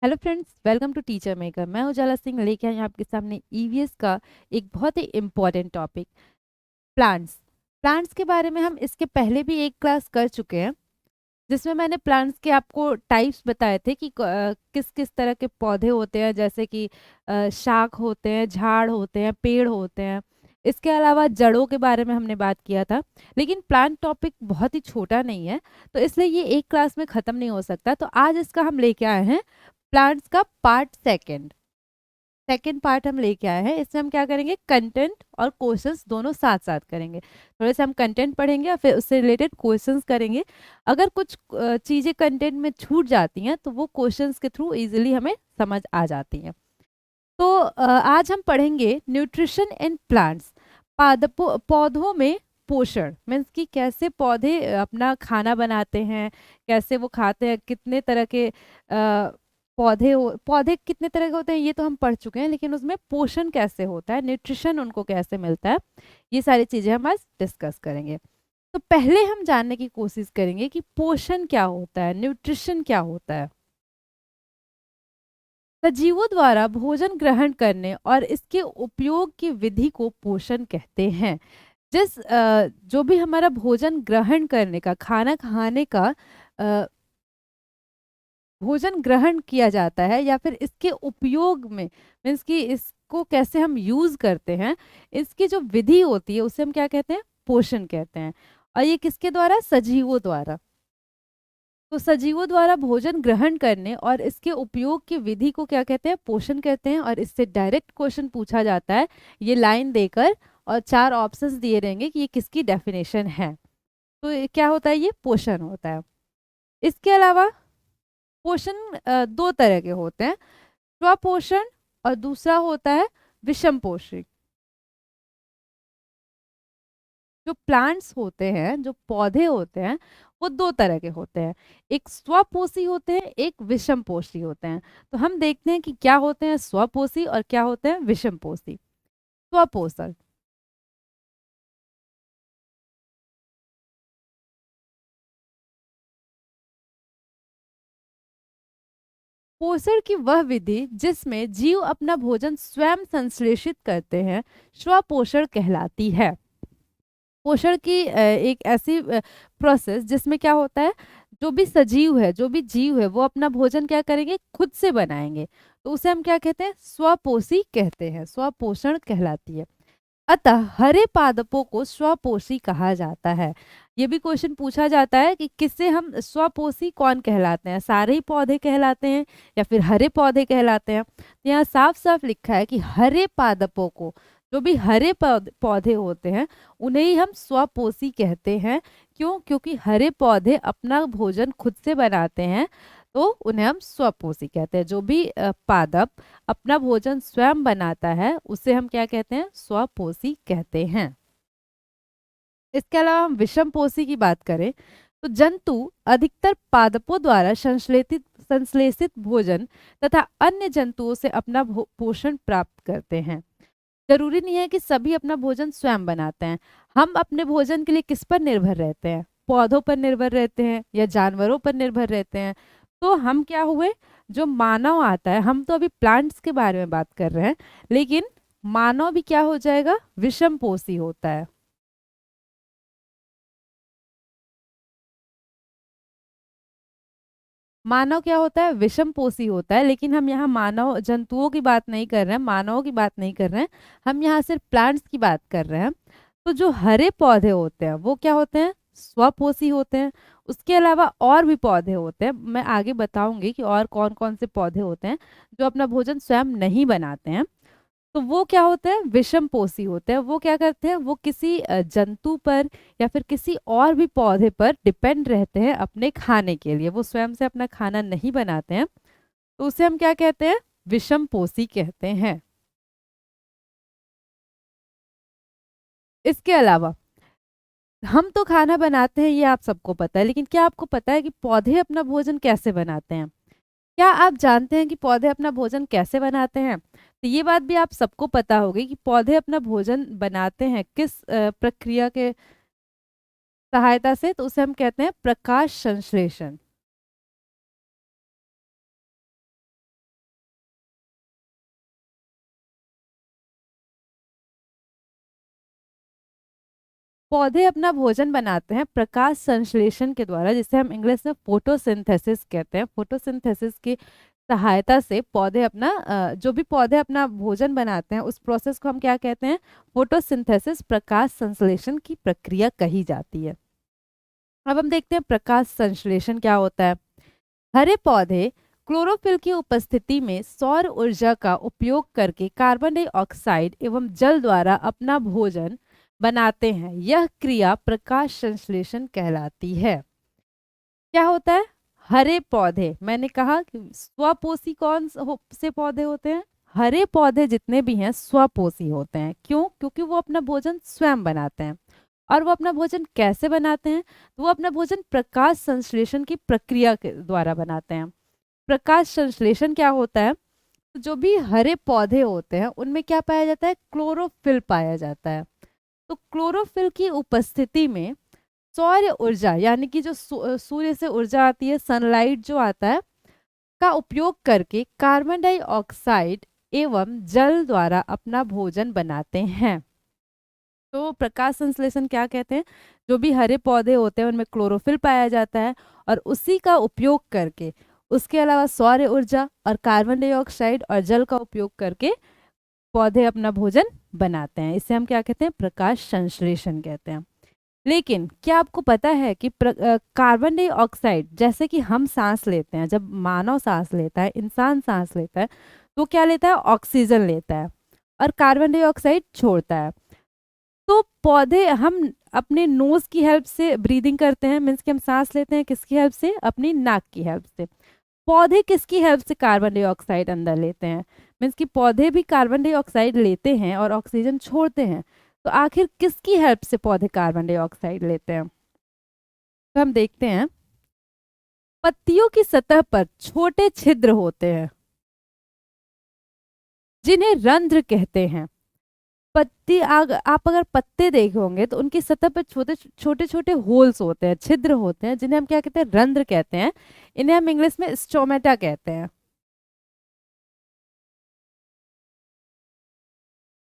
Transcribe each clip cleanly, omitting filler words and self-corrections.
Hello friends, welcome to Teacher Maker. मैं उजाला सिंह लेके आई हूँ आपके सामने ईवीएस का एक बहुत ही इम्पोर्टेंट टॉपिक, प्लांट्स। प्लांट्स के बारे में हम इसके पहले भी एक क्लास कर चुके हैं, जिसमें मैंने प्लांट्स के आपको टाइप्स बताए थे कि किस किस तरह के पौधे होते हैं, जैसे कि शाख होते हैं, झाड़ होते हैं, पेड़ होते हैं। इसके अलावा जड़ों के बारे में हमने बात किया था। लेकिन प्लांट टॉपिक बहुत ही छोटा नहीं है, तो इसलिए ये एक क्लास में ख़त्म नहीं हो सकता। तो आज इसका हम लेके आए हैं प्लांट्स का पार्ट सेकंड। सेकंड पार्ट हम लेके आए हैं। इसमें हम क्या करेंगे, कंटेंट और क्वेश्चंस दोनों साथ साथ करेंगे। थोड़े से हम कंटेंट पढ़ेंगे और फिर उससे रिलेटेड क्वेश्चंस करेंगे। अगर कुछ चीज़ें कंटेंट में छूट जाती हैं तो वो क्वेश्चंस के थ्रू इजीली हमें समझ आ जाती हैं। तो आज हम पढ़ेंगे न्यूट्रिशन इन प्लांट्स, पौधों में पोषण मीन्स कि कैसे पौधे अपना खाना बनाते हैं, कैसे वो खाते हैं, कितने तरह के पौधे कितने तरह के होते हैं ये तो हम पढ़ चुके हैं, लेकिन उसमें पोषण कैसे होता है, न्यूट्रिशन उनको कैसे मिलता है, ये सारी चीज़ें हम आज डिस्कस करेंगे। तो पहले हम जानने की कोशिश करेंगे कि पोषण क्या होता है, न्यूट्रिशन क्या होता है। सजीवों द्वारा भोजन ग्रहण करने और इसके उपयोग की विधि को पोषण कहते हैं। जो भी हमारा भोजन ग्रहण करने का, खाना खाने का, अ, भोजन ग्रहण किया जाता है या फिर इसके उपयोग में, मीन्स कि इसको कैसे हम यूज करते हैं, इसकी जो विधि होती है उसे हम क्या कहते हैं, पोषण कहते हैं। और ये किसके द्वारा, सजीवों द्वारा। तो सजीवों द्वारा भोजन ग्रहण करने और इसके उपयोग की विधि को क्या कहते हैं, पोषण कहते हैं। और इससे डायरेक्ट क्वेश्चन पूछा जाता है ये लाइन देकर, और चार ऑप्शंस दिए रहेंगे कि ये किसकी डेफिनेशन है। तो ये क्या होता है, ये पोषण होता है। इसके अलावा पोषण दो तरह के होते हैं, स्वपोषण और दूसरा होता है विषम पोषी। जो प्लांट्स होते हैं, जो पौधे होते हैं, वो दो तरह के होते हैं। एक स्वपोषी होते हैं, एक विषम पोषी होते हैं। तो हम देखते हैं कि क्या होते हैं स्वपोषी और क्या होते हैं विषम पोषी। स्वपोषण, पोषण की वह विधि जिसमें जीव अपना भोजन स्वयं संश्लेषित करते हैं, स्वपोषण कहलाती है। पोषण की एक ऐसी प्रोसेस जिसमें क्या होता है, जो भी सजीव है, जो भी जीव है, वो अपना भोजन क्या करेंगे, खुद से बनाएंगे। तो उसे हम क्या कहते हैं, स्वपोषी कहते हैं, स्वपोषण कहलाती है। अतः हरे पादपों को स्वपोषी कहा जाता है। ये भी क्वेश्चन पूछा जाता है कि किससे हम स्वपोषी कौन कहलाते हैं, सारे ही पौधे कहलाते हैं या फिर हरे पौधे कहलाते हैं। तो यहाँ साफ साफ लिखा है कि हरे पादपों को, जो भी हरे पौधे होते हैं, उन्हें ही हम स्वपोषी कहते हैं। क्यों? क्योंकि हरे पौधे अपना भोजन खुद से बनाते हैं, तो उन्हें हम स्वपोषी कहते हैं। जो भी पादप अपना भोजन स्वयं बनाता है उसे हम क्या कहते हैं, स्वपोषी कहते हैं। इसके अलावा हम विषम पोषी की बात करें तो जंतु अधिकतर पादपों द्वारा संश्लेषित संश्लेषित भोजन तथा अन्य जंतुओं से अपना पोषण प्राप्त करते हैं। जरूरी नहीं है कि सभी अपना भोजन स्वयं बनाते हैं। हम अपने भोजन के लिए किस पर निर्भर रहते हैं, पौधों पर निर्भर रहते हैं या जानवरों पर निर्भर रहते हैं। तो हम क्या हुए, जो मानव आता है, हम तो अभी प्लांट्स के बारे में बात कर रहे हैं, लेकिन मानव भी क्या हो जाएगा, विषम पोषी होता है। मानव क्या होता है, विषम पोषी होता है। लेकिन हम यहाँ मानव जंतुओं की बात नहीं कर रहे हैं, मानवों की बात नहीं कर रहे हैं, हम यहाँ सिर्फ प्लांट्स की बात कर रहे हैं। तो जो हरे पौधे होते हैं वो क्या होते हैं, स्वपोषी होते हैं। उसके अलावा और भी पौधे होते हैं, मैं आगे बताऊंगी कि और कौन कौन से पौधे होते हैं जो अपना भोजन स्वयं नहीं बनाते हैं। तो वो क्या होते हैं, विषम पोषी होते हैं। वो क्या करते हैं, वो किसी जंतु पर या फिर किसी और भी पौधे पर डिपेंड रहते हैं अपने खाने के लिए। वो स्वयं से अपना खाना नहीं बनाते हैं, तो उसे हम क्या कहते हैं, विषम पोषी कहते हैं। इसके अलावा हम तो खाना बनाते हैं, ये आप सबको पता है, लेकिन क्या आपको पता है कि पौधे अपना भोजन कैसे बनाते हैं? क्या आप जानते हैं कि पौधे अपना भोजन कैसे बनाते हैं? तो ये बात भी आप सबको पता होगी कि पौधे अपना भोजन बनाते हैं किस प्रक्रिया के सहायता से। तो उसे हम कहते हैं प्रकाश संश्लेषण। पौधे अपना भोजन बनाते हैं प्रकाश संश्लेषण के द्वारा, जिसे हम इंग्लिश में फोटोसिंथेसिस कहते हैं। फोटोसिंथेसिस की सहायता से पौधे अपना जो भी पौधे अपना भोजन बनाते हैं उस प्रोसेस को हम क्या कहते हैं? फोटोसिंथेसिस, प्रकाश संश्लेषण की प्रक्रिया कही जाती है। अब हम देखते हैं प्रकाश संश्लेषण क्या होता है। हरे पौधे क्लोरोफिल की उपस्थिति में सौर ऊर्जा का उपयोग करके कार्बन डाइऑक्साइड एवं जल द्वारा अपना भोजन बनाते हैं। यह क्रिया प्रकाश संश्लेषण कहलाती है। क्या होता है? हरे पौधे, मैंने कहा कि स्वपोषी से पौधे होते हैं? हरे पौधे जितने भी हैं स्वपोषी होते हैं। क्यों? क्योंकि वो अपना भोजन स्वयं बनाते हैं। और वो अपना भोजन कैसे बनाते हैं? तो वो अपना भोजन प्रकाश संश्लेषण की प्रक्रिया के द्वारा बनाते हैं। प्रकाश संश्लेषण क्या होता है? तो जो भी हरे पौधे होते हैं उनमें क्या पाया जाता है? क्लोरोफिल पाया जाता है। तो क्लोरोफिल की उपस्थिति में सौर ऊर्जा, यानी कि जो सूर्य से ऊर्जा आती है, सनलाइट जो आता है, का उपयोग करके कार्बन डाइऑक्साइड एवं जल द्वारा अपना भोजन बनाते हैं। तो प्रकाश संश्लेषण क्या कहते हैं? जो भी हरे पौधे होते हैं उनमें क्लोरोफिल पाया जाता है और उसी का उपयोग करके, उसके अलावा सौर ऊर्जा और कार्बन डाइऑक्साइड और जल का उपयोग करके पौधे अपना भोजन बनाते हैं। इसे हम क्या कहते हैं? प्रकाश संश्लेषण कहते हैं। लेकिन क्या आपको पता है कि कार्बन डाइऑक्साइड, जैसे कि हम सांस लेते हैं, जब मानव सांस लेता है, इंसान सांस लेता है, तो क्या लेता है? ऑक्सीजन लेता है और कार्बन डाइऑक्साइड छोड़ता है। तो पौधे, हम अपने नोज की हेल्प से ब्रीदिंग करते हैं, मीन्स कि हम सांस लेते हैं किसकी हेल्प से? अपनी नाक की हेल्प से। पौधे किसकी हेल्प से कार्बन डाइऑक्साइड अंदर लेते हैं? मीन्स कि पौधे भी कार्बन डाइऑक्साइड लेते हैं और ऑक्सीजन छोड़ते हैं। तो आखिर किसकी हेल्प से पौधे कार्बन डाइऑक्साइड लेते हैं? तो हम देखते हैं, पत्तियों की सतह पर छोटे छिद्र होते हैं जिन्हें रंध्र कहते हैं। आप अगर पत्ते देखे होंगे तो उनकी सतह पर छोटे छोटे होल्स होते हैं, छिद्र होते हैं, जिन्हें हम क्या कहते हैं? रंध्र कहते हैं। इन्हें हम इंग्लिश में स्टोमेटा कहते हैं।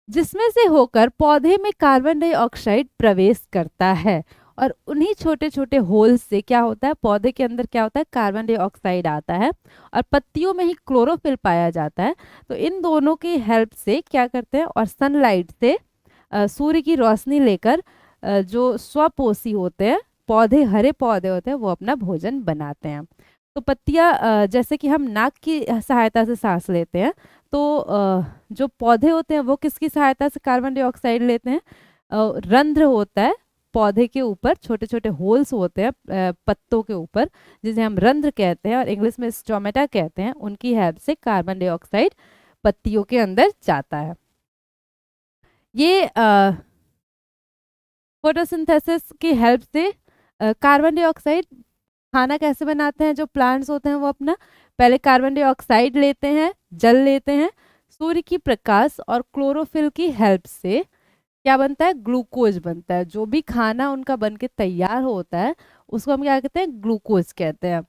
जिसमें से होकर पौधे में कार्बन डाइऑक्साइड प्रवेश करता है और उन्हीं छोटे छोटे होल से क्या होता है? पौधे के अंदर क्या होता है? कार्बन डाइऑक्साइड आता है और पत्तियों में ही क्लोरोफिल पाया जाता है। तो इन दोनों की हेल्प से क्या करते हैं? और सनलाइट से सूर्य की रोशनी लेकर जो स्वपोषी होते हैं पौधे, हरे पौधे होते हैं, वो अपना भोजन बनाते हैं। तो पत्तियां, जैसे कि हम नाक की सहायता से सांस लेते हैं, तो जो पौधे होते हैं वो किसकी सहायता से कार्बन डाइऑक्साइड लेते हैं? रंध्र होता है पौधे के ऊपर, छोटे छोटे होल्स होते हैं पत्तों के ऊपर, जिसे हम रंध्र कहते हैं और इंग्लिश में स्टोमेटा कहते हैं। उनकी हेल्प से कार्बन डाइऑक्साइड पत्तियों के अंदर जाता है। ये फोटोसिंथेसिस की हेल्प से कार्बन डाइऑक्साइड, खाना कैसे बनाते हैं? जो प्लांट्स होते हैं वो अपना पहले कार्बन डाइऑक्साइड लेते हैं, जल लेते हैं, सूर्य की प्रकाश और क्लोरोफिल की हेल्प से क्या बनता है? ग्लूकोज बनता है। जो भी खाना उनका बन के तैयार होता है उसको हम क्या कहते हैं? ग्लूकोज कहते हैं।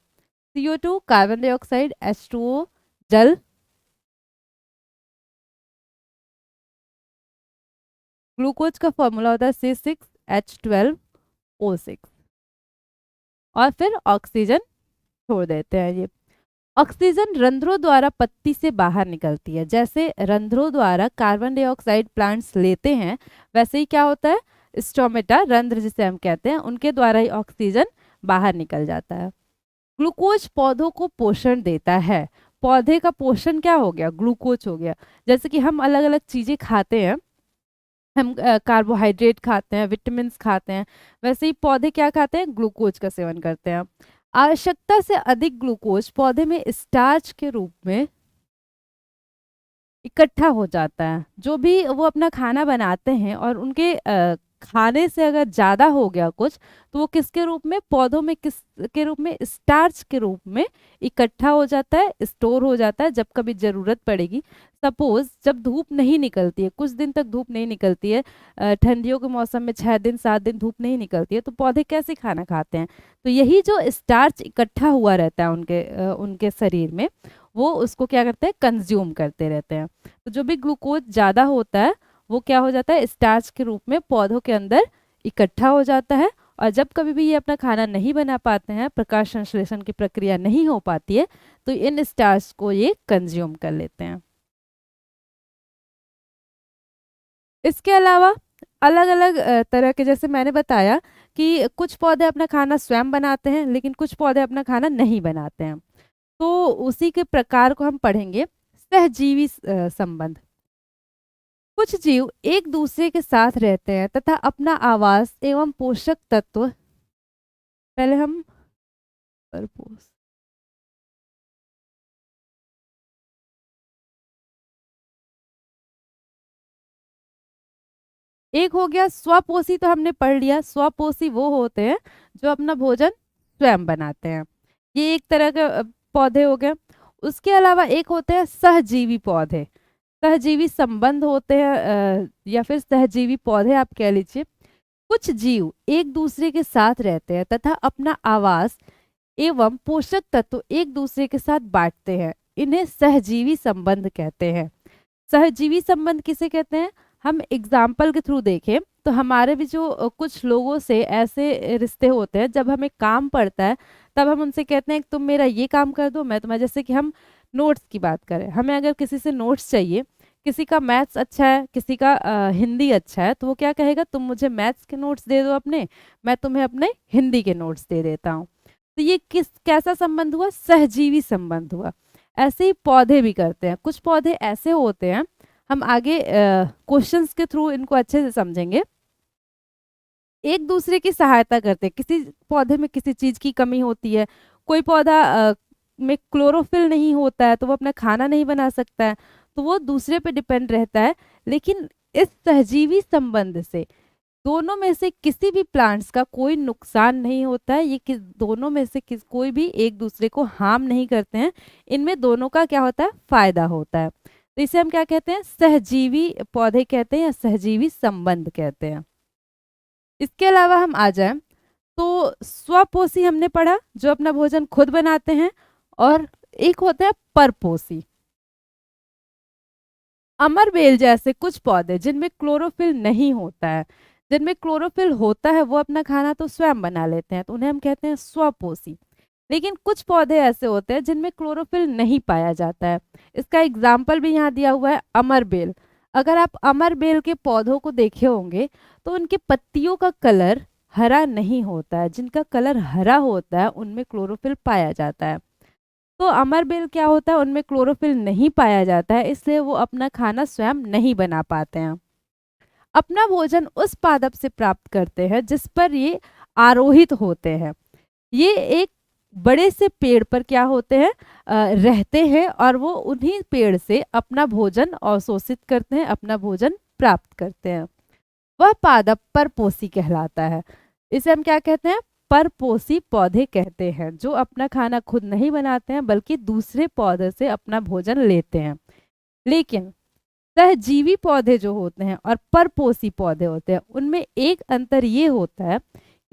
CO2, कार्बन डाइऑक्साइड, H2O, जल। ग्लूकोज का फॉर्मूला होता है C6H12O6 और फिर ऑक्सीजन छोड़ देते हैं। ये ऑक्सीजन रंध्रों द्वारा पत्ती से बाहर निकलती है। जैसे रंध्रों द्वारा कार्बन डाइऑक्साइड प्लांट्स लेते हैं, वैसे ही क्या होता है? स्टोमेटा, रंध्र जिसे हम कहते हैं, उनके द्वारा ही ऑक्सीजन बाहर निकल जाता है। ग्लूकोज पौधों को पोषण देता है। पौधे का पोषण क्या हो गया? ग्लूकोज हो गया। जैसे कि हम अलग अलग चीजें खाते हैं, हम कार्बोहाइड्रेट खाते हैं, विटामिन खाते हैं, वैसे ही पौधे क्या खाते हैं? ग्लूकोज का सेवन करते हैं। आवश्यकता से अधिक ग्लूकोज पौधे में स्टार्च के रूप में इकट्ठा हो जाता है। जो भी वो अपना खाना बनाते हैं और उनके खाने से अगर ज़्यादा हो गया कुछ, तो वो किसके रूप में? पौधों में किस के रूप में? स्टार्च के रूप में इकट्ठा हो जाता है, स्टोर हो जाता है। जब कभी ज़रूरत पड़ेगी, सपोज जब धूप नहीं निकलती है, कुछ दिन तक धूप नहीं निकलती है, ठंडियों के मौसम में 6 दिन 7 दिन धूप नहीं निकलती है, तो पौधे कैसे खाना खाते हैं? तो यही जो स्टार्च इकट्ठा हुआ रहता है उनके शरीर में, वो उसको क्या करते हैं? कंज्यूम करते रहते हैं। तो जो भी ग्लूकोज ज़्यादा होता है वो क्या हो जाता है? स्टार्च के रूप में पौधों के अंदर इकट्ठा हो जाता है, और जब कभी भी ये अपना खाना नहीं बना पाते हैं, प्रकाश संश्लेषण की प्रक्रिया नहीं हो पाती है, तो इन स्टार्च को ये कंज्यूम कर लेते हैं। इसके अलावा अलग अलग तरह के, जैसे मैंने बताया कि कुछ पौधे अपना खाना स्वयं बनाते हैं, लेकिन कुछ पौधे अपना खाना नहीं बनाते हैं। तो उसी के प्रकार को हम पढ़ेंगे, सहजीवी संबंध। कुछ जीव एक दूसरे के साथ रहते हैं तथा अपना आवास एवं पोषक तत्व, पहले हम परपोष, एक हो गया स्वपोषी, तो हमने पढ़ लिया। स्वपोषी वो होते हैं जो अपना भोजन स्वयं बनाते हैं, ये एक तरह के पौधे हो गए। उसके अलावा एक होते हैं सहजीवी पौधे, सहजीवी संबंध होते हैं, या फिर सहजीवी पौधे आप कह लीजिए। कुछ जीव एक दूसरे के साथ रहते हैं तथा अपना आवास एवं पोषक तत्व एक दूसरे के साथ बांटते हैं, इन्हें सहजीवी संबंध कहते हैं। सहजीवी संबंध किसे कहते हैं? हम एग्जाम्पल के थ्रू देखें तो हमारे भी जो कुछ लोगों से ऐसे रिश्ते होते हैं, जब हमें काम पड़ता है तब हम उनसे कहते हैं कि तुम मेरा ये काम कर दो, मैं तुम्हारा, जैसे कि हम नोट्स की बात करें, हमें अगर किसी से नोट्स चाहिए, किसी का मैथ्स अच्छा है, किसी का हिंदी अच्छा है, तो वो क्या कहेगा, तुम मुझे मैथ्स के नोट्स दे दो अपने, मैं तुम्हें अपने हिंदी के नोट्स दे देता हूँ। तो ये किस कैसा संबंध हुआ? सहजीवी संबंध हुआ। ऐसे ही पौधे भी करते हैं। कुछ पौधे ऐसे होते हैं, हम आगे क्वेश्चंस के थ्रू इनको अच्छे से समझेंगे, एक दूसरे की सहायता करते हैं। किसी पौधे में किसी चीज की कमी होती है, कोई पौधा में क्लोरोफिल नहीं होता है तो वो अपना खाना नहीं बना सकता है, तो वो दूसरे पे डिपेंड रहता है। लेकिन इस सहजीवी संबंध से दोनों में से किसी भी प्लांट्स का कोई नुकसान नहीं होता है, ये दोनों में से कोई भी एक दूसरे को हार्म नहीं करते हैं, इनमें दोनों का क्या होता है? फायदा होता है। तो इसे हम क्या कहते हैं? सहजीवी पौधे कहते हैं या सहजीवी संबंध कहते हैं। इसके अलावा हम आ जाए तो स्वपोषी हमने पढ़ा, जो अपना भोजन खुद बनाते हैं, और एक होता है परपोषी। अमरबेल जैसे कुछ पौधे जिनमें क्लोरोफिल नहीं होता है, जिनमें क्लोरोफिल होता है वो अपना खाना तो स्वयं बना लेते हैं, तो उन्हें हम कहते हैं स्वपोषी। लेकिन कुछ पौधे ऐसे होते हैं जिनमें क्लोरोफिल नहीं पाया जाता है। इसका एग्जाम्पल भी यहाँ दिया हुआ है, अमरबेल। अगर आप अमरबेल के पौधों को देखे होंगे तो उनके पत्तियों का कलर हरा नहीं होता है, जिनका कलर हरा होता है उनमें क्लोरोफिल पाया जाता है। तो अमरबेल क्या होता है, उनमें क्लोरोफिल नहीं पाया जाता है, इसलिए वो अपना खाना स्वयं नहीं बना पाते हैं। अपना भोजन उस पादप से प्राप्त करते हैं जिस पर ये आरोहित होते हैं। ये एक बड़े से पेड़ पर क्या होते हैं, रहते हैं, और वो उन्हीं पेड़ से अपना भोजन अवशोषित करते हैं, अपना भोजन प्राप्त करते हैं। वह पादप परपोषी कहलाता है। इसे हम क्या कहते हैं? परपोषी पौधे कहते हैं, जो अपना खाना खुद नहीं बनाते हैं बल्कि दूसरे पौधे से अपना भोजन लेते हैं। लेकिन सहजीवी पौधे जो होते हैं और परपोषी पौधे होते हैं, उनमें एक अंतर ये होता है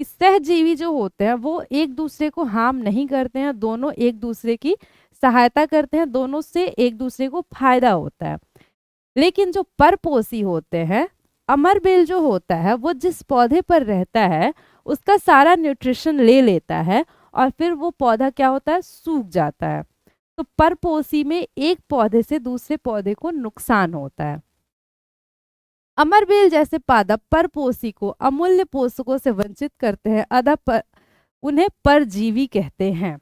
कि सहजीवी जो होते हैं वो एक दूसरे को हार्म नहीं करते हैं, दोनों एक दूसरे की सहायता करते हैं, दोनों से एक दूसरे को फायदा होता है। लेकिन जो परपोषी होते हैं, अमरबेल जो होता है वो जिस पौधे पर रहता है उसका सारा न्यूट्रिशन ले लेता है, और फिर वो पौधा क्या होता है? सूख जाता है। तो परपोषी में एक पौधे से दूसरे पौधे को नुकसान होता है। अमरबेल जैसे पादप परपोषी को अमूल्य पोषकों से वंचित करते हैं, उन्हें परजीवी कहते हैं।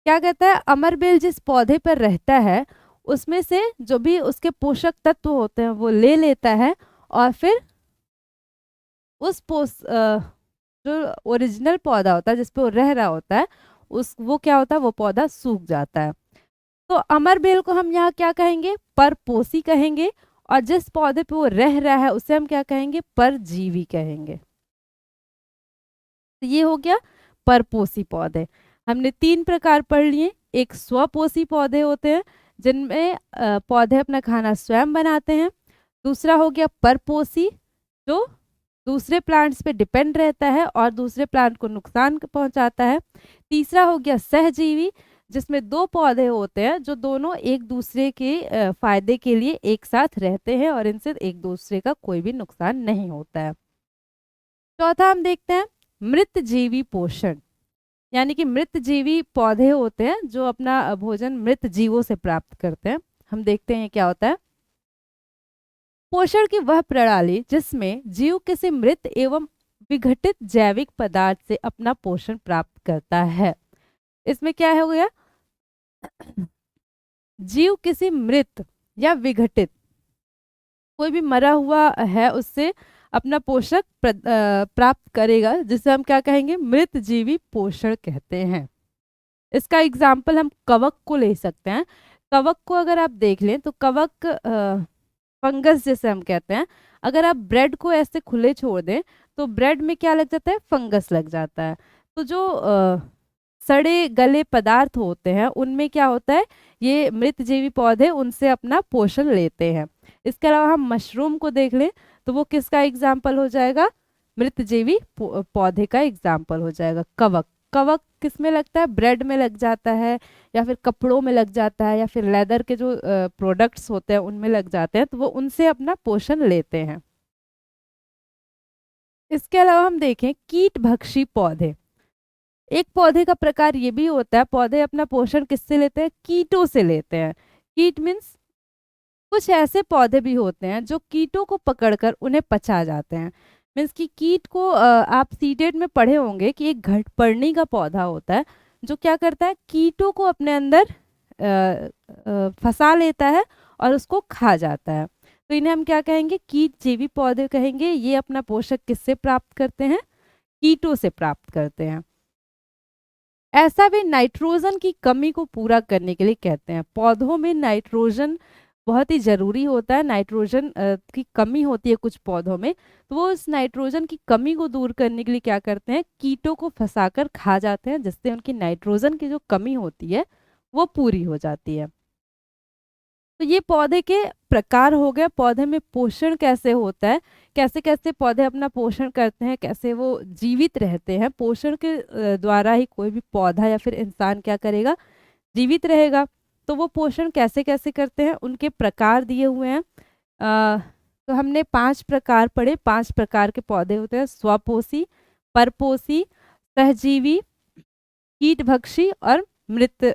क्या कहता है? अमरबेल जिस पौधे पर रहता है उसमें से जो भी उसके पोषक तत्व होते हैं वो ले लेता है, और फिर उस जो ओरिजिनल पौधा होता है जिस पे वो रह रहा होता है, उस वो क्या होता है? वो पौधा सूख जाता है। तो अमरबेल को हम यहाँ क्या कहेंगे? परपोषी कहेंगे, और जिस पौधे पे वो रह रहा है उसे हम क्या कहेंगे? परजीवी कहेंगे। तो ये हो गया परपोषी पौधे। हमने 3 प्रकार पढ़ लिए। एक स्वपोषी पौधे होते हैं जिनमें पौधे अपना खाना स्वयं बनाते हैं। दूसरा हो गया परपोषी, जो दूसरे प्लांट्स पे डिपेंड रहता है और दूसरे प्लांट को नुकसान पहुंचाता है। तीसरा हो गया सहजीवी, जिसमें 2 पौधे होते हैं जो दोनों एक दूसरे के फायदे के लिए एक साथ रहते हैं और इनसे एक दूसरे का कोई भी नुकसान नहीं होता है। चौथा हम देखते हैं मृत जीवी पोषण, यानी कि मृत जीवी पौधे होते हैं जो अपना भोजन मृत जीवों से प्राप्त करते हैं। हम देखते हैं क्या होता है। पोषण की वह प्रणाली जिसमें जीव किसी मृत एवं विघटित जैविक पदार्थ से अपना पोषण प्राप्त करता है। इसमें क्या हो गया, जीव किसी मृत या विघटित, कोई भी मरा हुआ है उससे अपना पोषक प्राप्त करेगा, जिसे हम क्या कहेंगे, मृत जीवी पोषण कहते हैं। इसका एग्जाम्पल हम कवक को ले सकते हैं। कवक को अगर आप देख लें तो कवक फंगस जैसे हम कहते हैं। अगर आप ब्रेड को ऐसे खुले छोड़ दें तो ब्रेड में क्या लग जाता है, फंगस लग जाता है। तो जो सड़े गले पदार्थ होते हैं उनमें क्या होता है, ये मृत जीवी पौधे उनसे अपना पोषण लेते हैं। इसके अलावा हम मशरूम को देख लें तो वो किसका एग्जाम्पल हो जाएगा, मृत जीवी पौधे का एग्जाम्पल हो जाएगा कवक। कवक किस में लगता है, ब्रेड में लग जाता है, या फिर कपड़ों में लग जाता है, या फिर लेदर के जो प्रोडक्ट्स होते हैं उनमें लग जाते हैं, तो वो उनसे अपना पोषण लेते हैं। इसके अलावा हम देखें कीट भक्षी पौधे। एक पौधे का प्रकार ये भी होता है, पौधे अपना पोषण किससे लेते हैं, कीटों से लेते हैं। कीट मीन्स कुछ ऐसे पौधे भी होते हैं जो कीटों को पकड़कर उन्हें पचा जाते हैं। मीन्स कि कीट को आप सीटेड में पढ़े होंगे कि एक घटपर्णी का पौधा होता है जो क्या करता है, कीटों को अपने अंदर फंसा लेता है और उसको खा जाता है। तो इन्हें हम क्या कहेंगे, कीट जीवी पौधे कहेंगे। ये अपना पोषक किससे प्राप्त करते हैं, कीटों से प्राप्त करते हैं। ऐसा वे नाइट्रोजन की कमी को पूरा करने के लिए कहते हैं। पौधों में नाइट्रोजन बहुत ही जरूरी होता है, नाइट्रोजन की कमी होती है कुछ पौधों में, तो वो इस नाइट्रोजन की कमी को दूर करने के लिए क्या करते हैं, कीटों को फंसाकर खा जाते हैं, जिससे उनकी नाइट्रोजन की जो कमी होती है वो पूरी हो जाती है। तो ये पौधे के प्रकार हो गए। पौधे में पोषण कैसे होता है, कैसे कैसे पौधे अपना पोषण करते हैं, कैसे वो जीवित रहते हैं। पोषण के द्वारा ही कोई भी पौधा या फिर इंसान क्या करेगा, जीवित रहेगा। तो वो पोषण कैसे कैसे करते हैं, उनके प्रकार दिए हुए हैं। तो हमने 5 प्रकार पढ़े। 5 प्रकार के पौधे होते हैं, स्वपोषी, परपोषी, सहजीवी, कीटभक्षी और मृत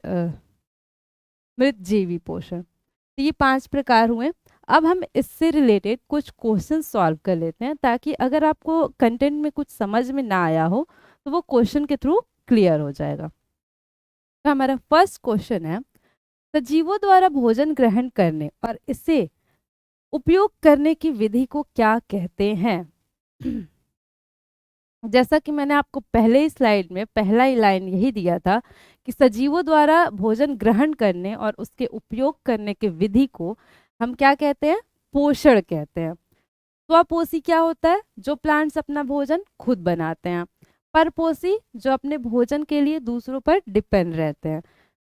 जीवी पोषण। तो ये 5 प्रकार हुए। अब हम इससे रिलेटेड कुछ क्वेश्चन सॉल्व कर लेते हैं, ताकि अगर आपको कंटेंट में कुछ समझ में ना आया हो तो वो क्वेश्चन के थ्रू क्लियर हो जाएगा। तो हमारा फर्स्ट क्वेश्चन है, सजीवों द्वारा भोजन ग्रहण करने और इसे उपयोग करने की विधि को क्या कहते हैं। जैसा कि मैंने आपको पहले ही स्लाइड में पहला ही लाइन यही दिया था कि सजीवों द्वारा भोजन ग्रहण करने और उसके उपयोग करने की विधि को हम क्या कहते हैं, पोषण कहते हैं। स्वपोषी क्या होता है, जो प्लांट्स अपना भोजन खुद बनाते हैं। परपोषी जो अपने भोजन के लिए दूसरों पर डिपेंड रहते हैं।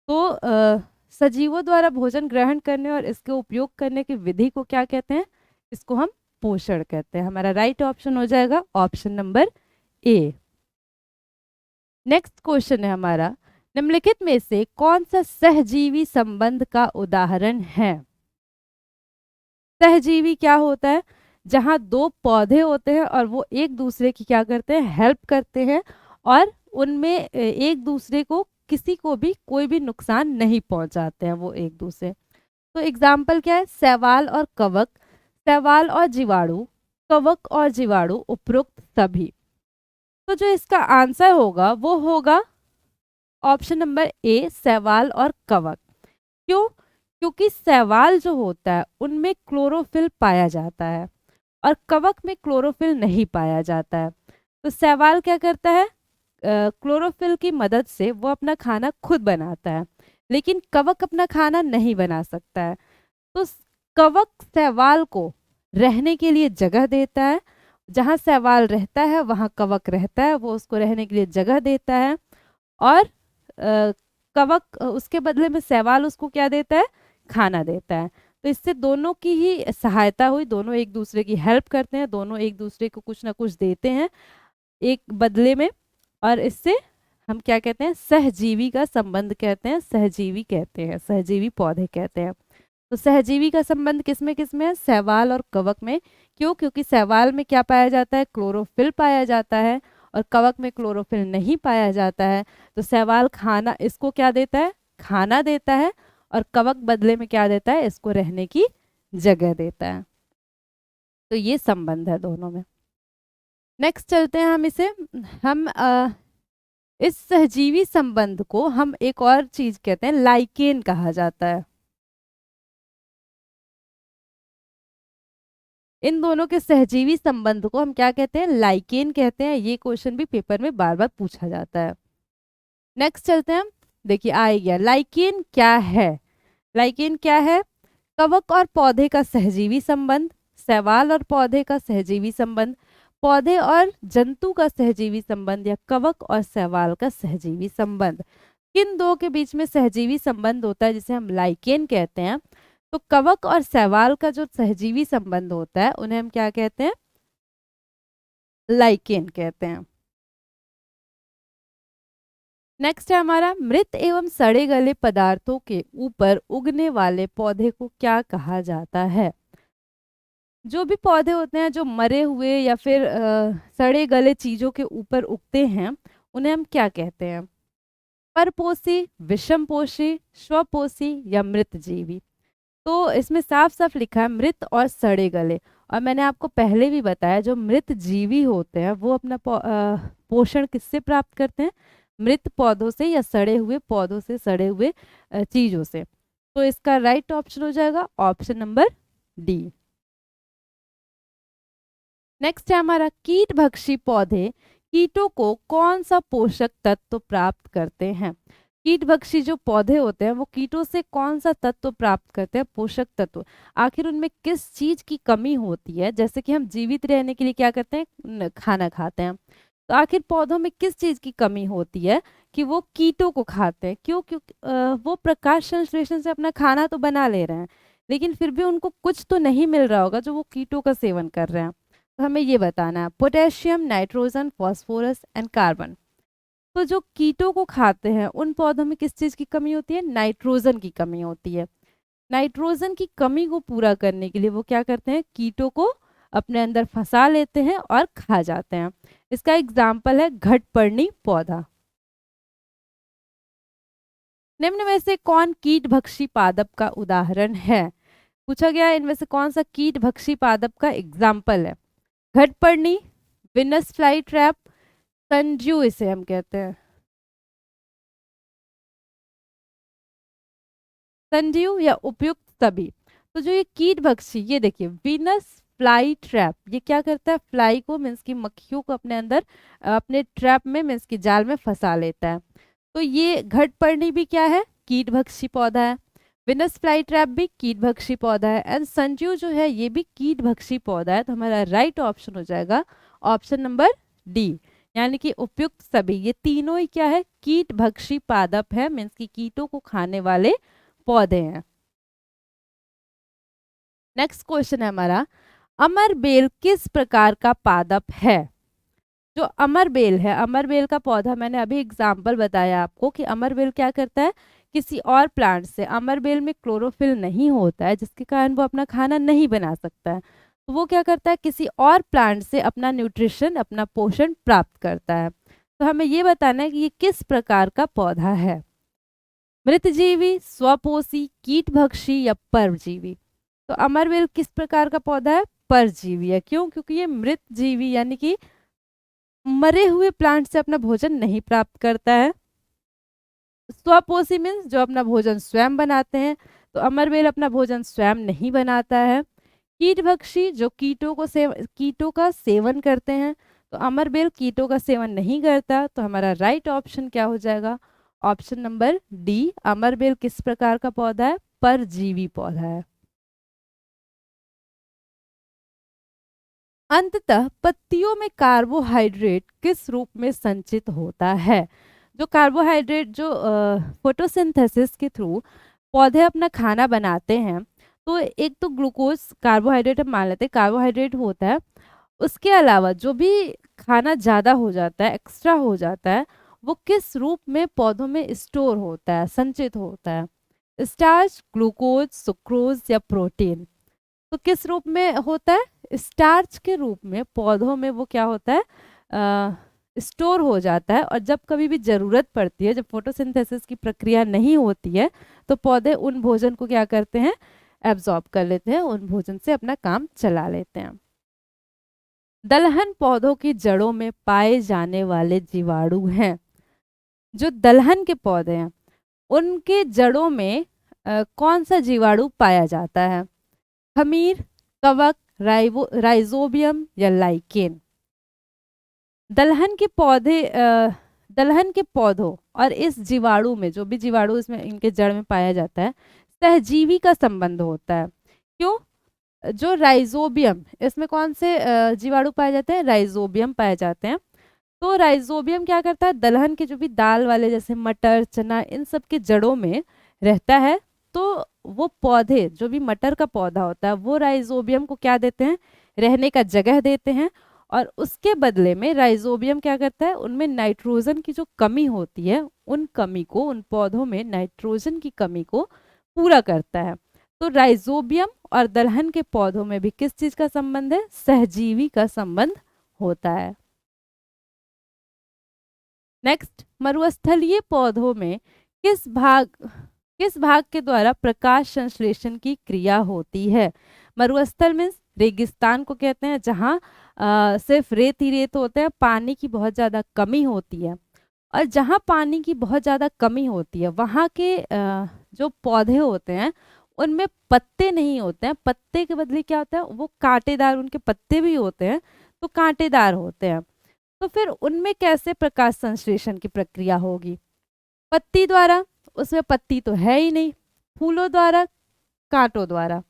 तो सजीवों द्वारा भोजन ग्रहण करने और इसके उपयोग करने की विधि को क्या कहते हैं, इसको हम पोषण कहते हैं। हमारा राइट ऑप्शन हो जाएगा option number A. Next question है हमारा, निम्नलिखित में से कौन सा सहजीवी संबंध का उदाहरण है। सहजीवी क्या होता है, जहां 2 पौधे होते हैं और वो एक दूसरे की क्या करते हैं, हेल्प करते हैं, और उनमें एक दूसरे को किसी को भी कोई भी नुकसान नहीं पहुंचाते हैं वो एक दूसरे। तो एग्जाम्पल क्या है, शैवाल और कवक, शैवाल और जीवाणु, कवक और जीवाणु, उपरोक्त सभी। तो जो इसका आंसर होगा वो होगा ऑप्शन नंबर ए, शैवाल और कवक। क्यों, क्योंकि शैवाल जो होता है उनमें क्लोरोफिल पाया जाता है और कवक में क्लोरोफिल नहीं पाया जाता है। तो शैवाल क्या करता है, क्लोरोफिल की मदद से वो अपना खाना खुद बनाता है, लेकिन कवक अपना खाना नहीं बना सकता है। तो कवक शैवाल को रहने के लिए जगह देता है, जहाँ शैवाल रहता है वहाँ कवक रहता है, वो उसको रहने के लिए जगह देता है, और कवक उसके बदले में शैवाल उसको क्या देता है, खाना देता है। तो इससे दोनों की ही सहायता हुई, दोनों एक दूसरे की हेल्प करते हैं, दोनों एक दूसरे को कुछ ना कुछ देते हैं एक बदले में, और इससे हम क्या कहते हैं, सहजीवी का संबंध कहते हैं, सहजीवी कहते हैं, सहजीवी पौधे कहते हैं। तो सहजीवी का संबंध किसमें किसमें है, शैवाल और कवक में, क्यों? क्योंकि शैवाल में क्या पाया जाता है? क्लोरोफिल पाया जाता है और कवक में क्लोरोफिल नहीं पाया जाता है। तो शैवाल खाना इसको क्या देता है? खाना देता है, और कवक बदले में क्या देता है? इसको रहने की जगह देता है। तो ये संबंध है दोनों में। नेक्स्ट चलते हैं हम इसे, हम इस सहजीवी संबंध को हम एक और चीज कहते हैं, लाइकेन कहा जाता है। इन दोनों के सहजीवी संबंध को हम क्या कहते हैं? लाइकेन कहते हैं। ये क्वेश्चन भी पेपर में बार बार पूछा जाता है। नेक्स्ट चलते हैं हम, देखिए आ ही गया, लाइकेन क्या है? लाइकेन क्या है? कवक और पौधे का सहजीवी संबंध, शैवाल और पौधे का सहजीवी संबंध, पौधे और जंतु का सहजीवी संबंध, या कवक और शैवाल का सहजीवी संबंध। किन दो के बीच में सहजीवी संबंध होता है जिसे हम लाइकेन कहते हैं? तो कवक और शैवाल का जो सहजीवी संबंध होता है उन्हें हम क्या कहते हैं? लाइकेन कहते हैं। नेक्स्ट है हमारा, मृत एवं सड़े गले पदार्थों के ऊपर उगने वाले पौधे को क्या कहा जाता है? जो भी पौधे होते हैं जो मरे हुए या फिर सड़े गले चीजों के ऊपर उगते हैं, उन्हें हम क्या कहते हैं? परपोषी, विषमपोषी, स्वपोषी या मृतजीवी? तो इसमें साफ साफ लिखा है मृत और सड़े गले। और मैंने आपको पहले भी बताया, जो मृत जीवी होते हैं वो अपना पोषण किससे प्राप्त करते हैं? मृत पौधों से या सड़े हुए पौधों से, सड़े हुए चीजों से। तो इसका राइट ऑप्शन हो जाएगा ऑप्शन नंबर डी। नेक्स्ट है हमारा, कीट भक्षी पौधे कीटों को कौन सा पोषक तत्व प्राप्त करते हैं? कीट भक्षी जो पौधे होते हैं वो कीटों से कौन सा तत्व प्राप्त करते हैं? पोषक तत्व। आखिर उनमें किस चीज की कमी होती है? जैसे कि हम जीवित रहने के लिए क्या करते हैं? खाना खाते हैं। तो आखिर पौधों में किस चीज की कमी होती है कि वो कीटों को खाते हैं? क्यों? क्योंकि वो प्रकाश संश्लेषण से अपना खाना तो बना ले रहे हैं, लेकिन फिर भी उनको कुछ तो नहीं मिल रहा होगा जो वो कीटों का सेवन कर रहे हैं। तो हमें ये बताना है, potassium, nitrogen, phosphorus and carbon. तो जो कीटों को खाते हैं उन पौधों में किस चीज की कमी होती है? नाइट्रोजन की कमी होती है। नाइट्रोजन की कमी को पूरा करने के लिए वो क्या करते हैं? कीटों को अपने अंदर फंसा लेते हैं और खा जाते हैं। इसका एग्जाम्पल है घटपर्णी पौधा। निम्न में से कौन कीट भक्षी पादप का उदाहरण है? पूछा गया है इनमें से कौन सा कीट भक्षी पादप का एग्जाम्पल है? घटपर्णी, विनस फ्लाई ट्रैप, संजीव इसे हम कहते हैं, संजीव या उपयुक्त सभी। तो जो ये कीट भक्षी, ये देखिए वीनस फ्लाई ट्रैप, ये क्या करता है? फ्लाई को, मीन्स की मक्खियों को अपने अंदर अपने ट्रैप में, मीन्स की जाल में फंसा लेता है। तो ये घटपर्णी भी क्या है? कीट भक्षी पौधा है। विनस फ्लाई ट्रैप भी कीट भक्षी पौधा है, एंड संजीव जो है ये भी कीट भक्षी पौधा है। तो हमारा राइट ऑप्शन हो जाएगा ऑप्शन नंबर डी, यानी कि उपयुक्त सभी। ये तीनों ही क्या है? कीट भक्षी पादप है, मीन्स की कीटों को खाने वाले पौधे हैं। नेक्स्ट क्वेश्चन है हमारा, अमर बेल किस प्रकार का पादप है? जो अमर बेल है, अमर बेल का पौधा, मैंने अभी एग्जाम्पल बताया आपको कि अमर बेल क्या करता है? किसी और प्लांट से, अमर बेल में क्लोरोफिल नहीं होता है जिसके कारण वो अपना खाना नहीं बना सकता है, तो वो क्या करता है? किसी और प्लांट से अपना न्यूट्रिशन, अपना पोषण प्राप्त करता है। तो हमें ये बताना है कि ये किस प्रकार का पौधा है? मृतजीवी, स्वपोषी, कीटभक्षी या परजीवी? तो अमरवेल किस प्रकार का पौधा है? परजीवी है। क्यों? क्योंकि ये मृत जीवी यानी कि मरे हुए प्लांट से अपना भोजन नहीं प्राप्त करता है। स्वपोषी मीन्स जो अपना भोजन स्वयं बनाते हैं, तो अमरवेल अपना भोजन स्वयं नहीं बनाता है। कीटभक्षी जो कीटों का सेवन करते हैं, तो अमरबेल कीटों का सेवन नहीं करता। तो हमारा राइट ऑप्शन क्या हो जाएगा? ऑप्शन नंबर डी, अमरबेल किस प्रकार का पौधा है? परजीवी पौधा है। अंततः पत्तियों में कार्बोहाइड्रेट किस रूप में संचित होता है? जो कार्बोहाइड्रेट जो फोटोसिंथेसिस के थ्रू पौधे अपना खाना बनाते हैं, तो एक तो ग्लूकोज कार्बोहाइड्रेट हम मान लेते हैं, कार्बोहाइड्रेट होता है। उसके अलावा जो भी खाना ज़्यादा हो जाता है, एक्स्ट्रा हो जाता है, वो किस रूप में पौधों में स्टोर होता है, संचित होता है? स्टार्च, ग्लूकोज, सुक्रोज या प्रोटीन? तो किस रूप में होता है? स्टार्च के रूप में पौधों में वो क्या होता है, स्टोर हो जाता है, और जब कभी भी ज़रूरत पड़ती है, जब फोटोसिंथेसिस की प्रक्रिया नहीं होती है, तो पौधे उन भोजन को क्या करते हैं, एब्जॉर्ब कर लेते हैं, उन भोजन से अपना काम चला लेते हैं। दलहन पौधों की जड़ों में पाए जाने वाले जीवाणु हैं। जो दलहन के पौधे हैं उनके जड़ों में कौन सा जीवाणु पाया जाता है? खमीर, कवक, राइजोबियम या लाइकेन? दलहन के पौधों और इस जीवाणु में, जो भी जीवाणु इसमें इनके जड़ में पाया जाता है, सहजीवी का संबंध होता है। क्यों? जो राइजोबियम, इसमें कौन से जीवाणु पाए जाते हैं? राइजोबियम पाए जाते हैं। तो राइजोबियम क्या करता है, दलहन के जो भी दाल वाले जैसे मटर, चना, इन सब के जड़ों में रहता है। तो वो पौधे, जो भी मटर का पौधा होता है, वो राइजोबियम को क्या देते हैं, रहने का जगह देते हैं, और उसके बदले में राइजोबियम क्या करता है, उनमें नाइट्रोजन की जो कमी होती है, उन पौधों में नाइट्रोजन की कमी को पूरा करता है। तो राइजोबियम और दलहन के पौधों में भी किस चीज का संबंध है? सहजीवी का संबंध होता है। नेक्स्ट, मरुस्थलीय पौधों में किस भाग के द्वारा प्रकाश संश्लेषण की क्रिया होती है? मरुस्थल मीन्स रेगिस्तान को कहते हैं, जहाँ सिर्फ रेत ही रेत होते हैं, पानी की बहुत ज़्यादा कमी होती है। और जहाँ पानी की बहुत ज़्यादा कमी होती है, वहाँ के जो पौधे होते हैं उनमें पत्ते नहीं होते हैं। पत्ते के बदले क्या होता है, वो कांटेदार, उनके पत्ते भी होते हैं तो कांटेदार होते हैं। तो फिर उनमें कैसे प्रकाश संश्लेषण की प्रक्रिया होगी? पत्ती द्वारा, उसमें पत्ती तो है ही नहीं। फूलों द्वारा, कांटों द्वारा।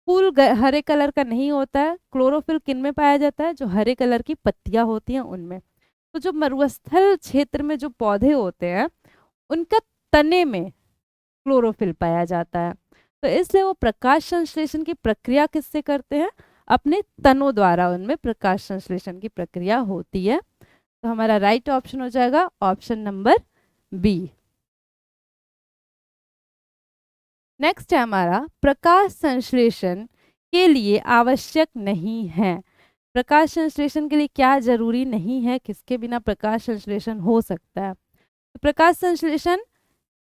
फूल हरे कलर का नहीं होता है। क्लोरोफिल किन में पाया जाता है? जो हरे कलर की पत्तियां होती हैं उनमें। तो जो मरुस्थल क्षेत्र में जो पौधे होते हैं उनका तने में क्लोरोफिल पाया जाता है, तो इसलिए वो प्रकाश संश्लेषण की प्रक्रिया किससे करते हैं? अपने तनों द्वारा उनमें प्रकाश संश्लेषण की प्रक्रिया होती है। तो हमारा राइट ऑप्शन हो जाएगा ऑप्शन नंबर बी। नेक्स्ट है हमारा, प्रकाश संश्लेषण के लिए आवश्यक नहीं है। प्रकाश संश्लेषण के लिए क्या जरूरी नहीं है, किसके बिना प्रकाश संश्लेषण हो सकता है? तो प्रकाश संश्लेषण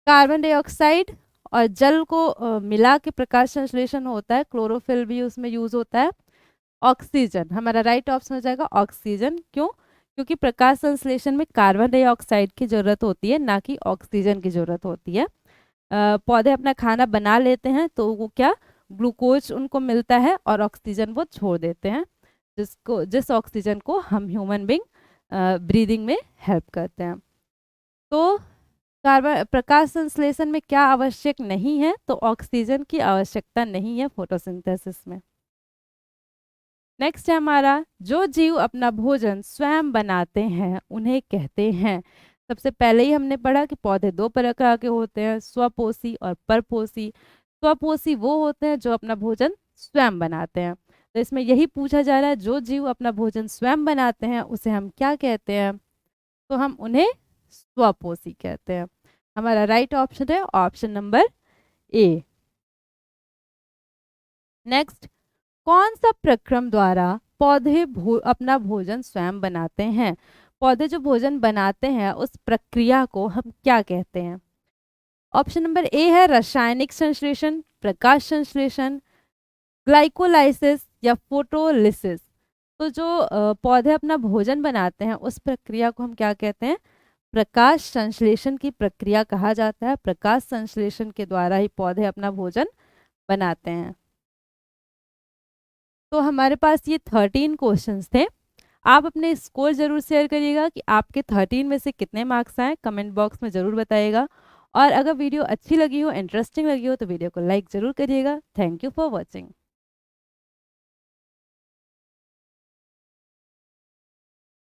कार्बन डाइऑक्साइड और जल को मिला के प्रकाश संश्लेषण होता है। क्लोरोफिल भी उसमें यूज होता है। ऑक्सीजन, हमारा राइट ऑप्शन हो जाएगा ऑक्सीजन। क्यों? क्योंकि प्रकाश संश्लेषण में कार्बन डाइऑक्साइड की जरूरत होती है, ना कि ऑक्सीजन की जरूरत होती है। पौधे अपना खाना बना लेते हैं तो वो क्या, ग्लूकोज उनको मिलता है और ऑक्सीजन वो छोड़ देते हैं, जिस ऑक्सीजन को हम ह्यूमन बींग ब्रीदिंग में हेल्प करते हैं। तो प्रकाश संश्लेषण में क्या आवश्यक नहीं है? तो ऑक्सीजन की आवश्यकता नहीं है फोटोसिंथेसिस में। नेक्स्ट है हमारा, जो जीव अपना भोजन स्वयं बनाते हैं उन्हें कहते हैं। सबसे पहले ही हमने पढ़ा कि पौधे दो प्रकार के होते हैं, स्वपोषी और परपोषी। स्वपोषी वो होते हैं जो अपना भोजन स्वयं बनाते हैं। तो इसमें यही पूछा जा रहा है, जो जीव अपना भोजन स्वयं बनाते हैं उसे हम क्या कहते हैं? तो हम उन्हें स्वपोषी कहते हैं। हमारा राइट ऑप्शन है ऑप्शन नंबर ए। नेक्स्ट, कौन सा प्रक्रम द्वारा पौधे अपना भोजन स्वयं बनाते हैं? पौधे जो भोजन बनाते हैं उस प्रक्रिया को हम क्या कहते हैं? ऑप्शन नंबर ए है रासायनिक संश्लेषण, प्रकाश संश्लेषण, ग्लाइकोलाइसिस या फोटोलिसिस। तो जो पौधे अपना भोजन बनाते हैं उस प्रक्रिया को हम क्या कहते हैं? प्रकाश संश्लेषण की प्रक्रिया कहा जाता है। प्रकाश संश्लेषण के द्वारा ही पौधे अपना भोजन बनाते हैं। तो हमारे पास ये 13 क्वेश्चंस थे। आप अपने स्कोर जरूर शेयर करिएगा कि आपके 13 में से कितने मार्क्स आए, कमेंट बॉक्स में ज़रूर बताइएगा। और अगर वीडियो अच्छी लगी हो, इंटरेस्टिंग लगी हो, तो वीडियो को लाइक ज़रूर करिएगा। Thank you for watching.